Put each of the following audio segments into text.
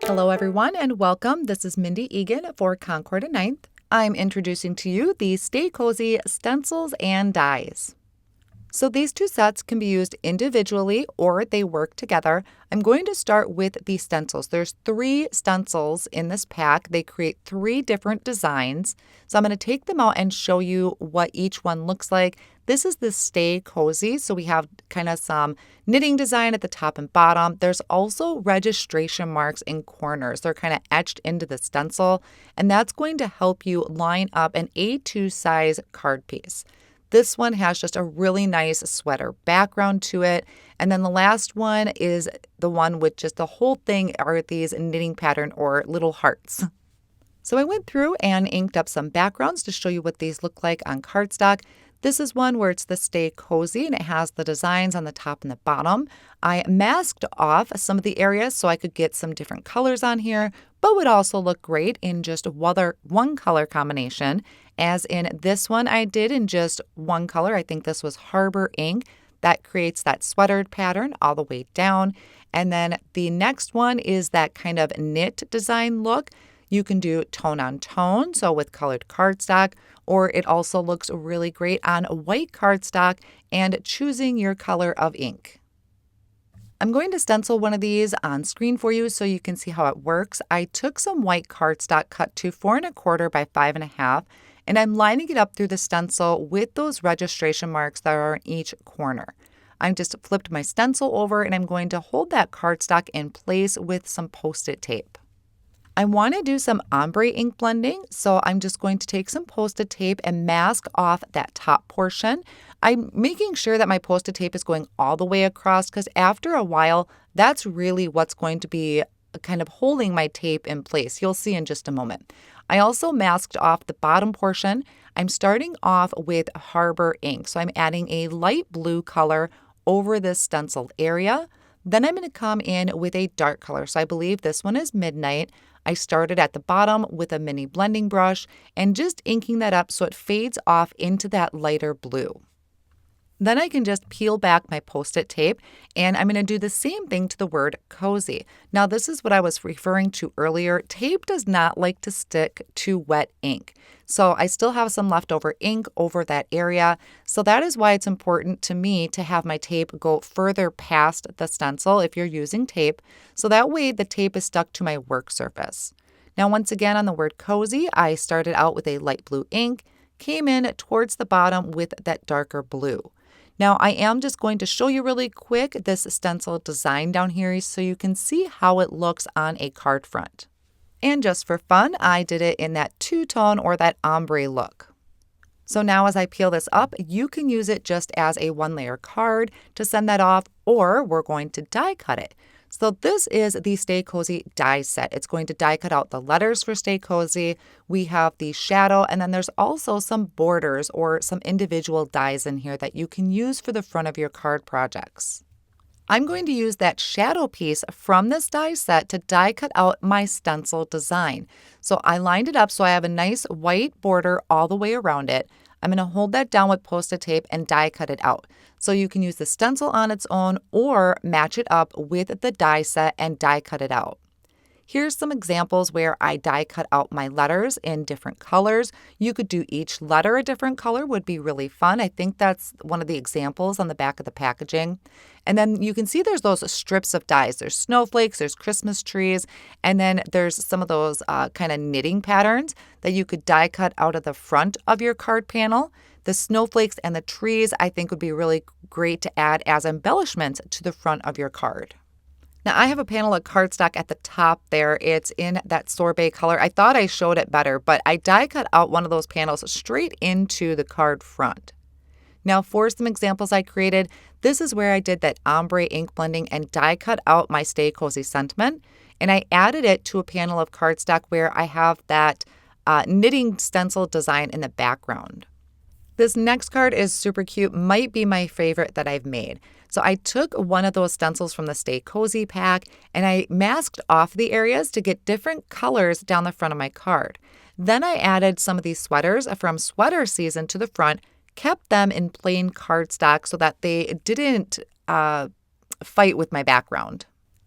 Hello everyone and welcome. This is Mindy Egan for Concord at Ninth. I'm introducing to you the Stay Cozy stencils and dies. So these two sets can be used individually or they work together. I'm going to start with the stencils. There's 3 stencils in this pack. They create 3 different designs. So I'm going to take them out and show you what each one looks like. This is the Stay Cozy. So we have kind of some knitting design at the top and bottom. There's also registration marks in corners. They're kind of etched into the stencil, and that's going to help you line up an A2 size card piece. This one has just a really nice sweater background to it. And then the last one is the one with just the whole thing are these knitting pattern or little hearts. So I went through and inked up some backgrounds to show you what these look like on cardstock. This is one where it's the Stay Cozy and it has the designs on the top and the bottom. I masked off some of the areas so I could get some different colors on here, but would also look great in just one color combination. As in this one I did in just one color. I think this was Harbor Ink. That creates that sweater pattern all the way down. And then the next one is that kind of knit design look. You can do tone on tone, so with colored cardstock, or it also looks really great on white cardstock and choosing your color of ink. I'm going to stencil one of these on screen for you so you can see how it works. I took some white cardstock cut to 4 1/4 by 5 1/2, and I'm lining it up through the stencil with those registration marks that are in each corner. I just flipped my stencil over and I'm going to hold that cardstock in place with some Post-it tape. I want to do some ombre ink blending, so I'm just going to take some Post-it tape and mask off that top portion. I'm making sure that my Post-it tape is going all the way across because after a while, that's really what's going to be kind of holding my tape in place. You'll see in just a moment. I also masked off the bottom portion. I'm starting off with Harbor Ink, so I'm adding a light blue color over this stenciled area. Then I'm going to come in with a dark color, so I believe this one is Midnight. I started at the bottom with a mini blending brush and just inking that up so it fades off into that lighter blue. Then I can just peel back my Post-it tape and I'm going to do the same thing to the word cozy. Now this is what I was referring to earlier. Tape does not like to stick to wet ink. So I still have some leftover ink over that area. So that is why it's important to me to have my tape go further past the stencil if you're using tape. So that way the tape is stuck to my work surface. Now once again on the word cozy, I started out with a light blue ink, came in towards the bottom with that darker blue. Now I am just going to show you really quick this stencil design down here so you can see how it looks on a card front. And just for fun, I did it in that two-tone or that ombre look. So now as I peel this up, you can use it just as a 1-layer card to send that off, or we're going to die cut it. So this is the Stay Cozy die set. It's going to die cut out the letters for Stay Cozy. We have the shadow, and then there's also some borders or some individual dies in here that you can use for the front of your card projects. I'm going to use that shadow piece from this die set to die cut out my stencil design. So I lined it up so I have a nice white border all the way around it. I'm going to hold that down with Post-it tape and die cut it out. So you can use the stencil on its own or match it up with the die set and die cut it out. Here's some examples where I die cut out my letters in different colors. You could do each letter a different color, would be really fun. I think that's one of the examples on the back of the packaging. And then you can see there's those strips of dies. There's snowflakes, there's Christmas trees, and then there's some of those kind of knitting patterns that you could die cut out of the front of your card panel. The snowflakes and the trees I think would be really great to add as embellishments to the front of your card. Now I have a panel of cardstock at the top there. It's in that sorbet color. I thought I showed it better, but I die cut out one of those panels straight into the card front. Now for some examples I created, this is where I did that ombre ink blending and die cut out my Stay Cozy sentiment. And I added it to a panel of cardstock where I have that knitting stencil design in the background. This next card is super cute, might be my favorite that I've made. So I took one of those stencils from the Stay Cozy pack and I masked off the areas to get different colors down the front of my card. Then I added some of these sweaters from sweater season to the front, kept them in plain cardstock so that they didn't fight with my background.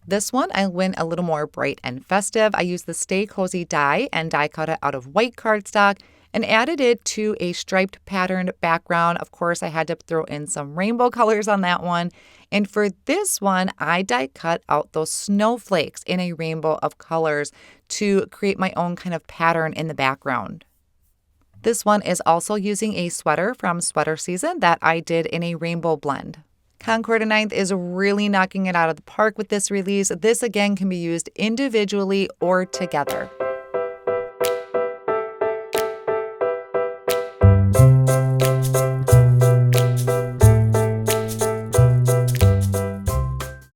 This one, I went a little more bright and festive. I used the Stay Cozy die and die cut it out of white cardstock and added it to a striped patterned background. Of course, I had to throw in some rainbow colors on that one. And for this one, I die cut out those snowflakes in a rainbow of colors to create my own kind of pattern in the background. This one is also using a sweater from Sweater Season that I did in a rainbow blend. Concord 9th is really knocking it out of the park with this release. This again can be used individually or together.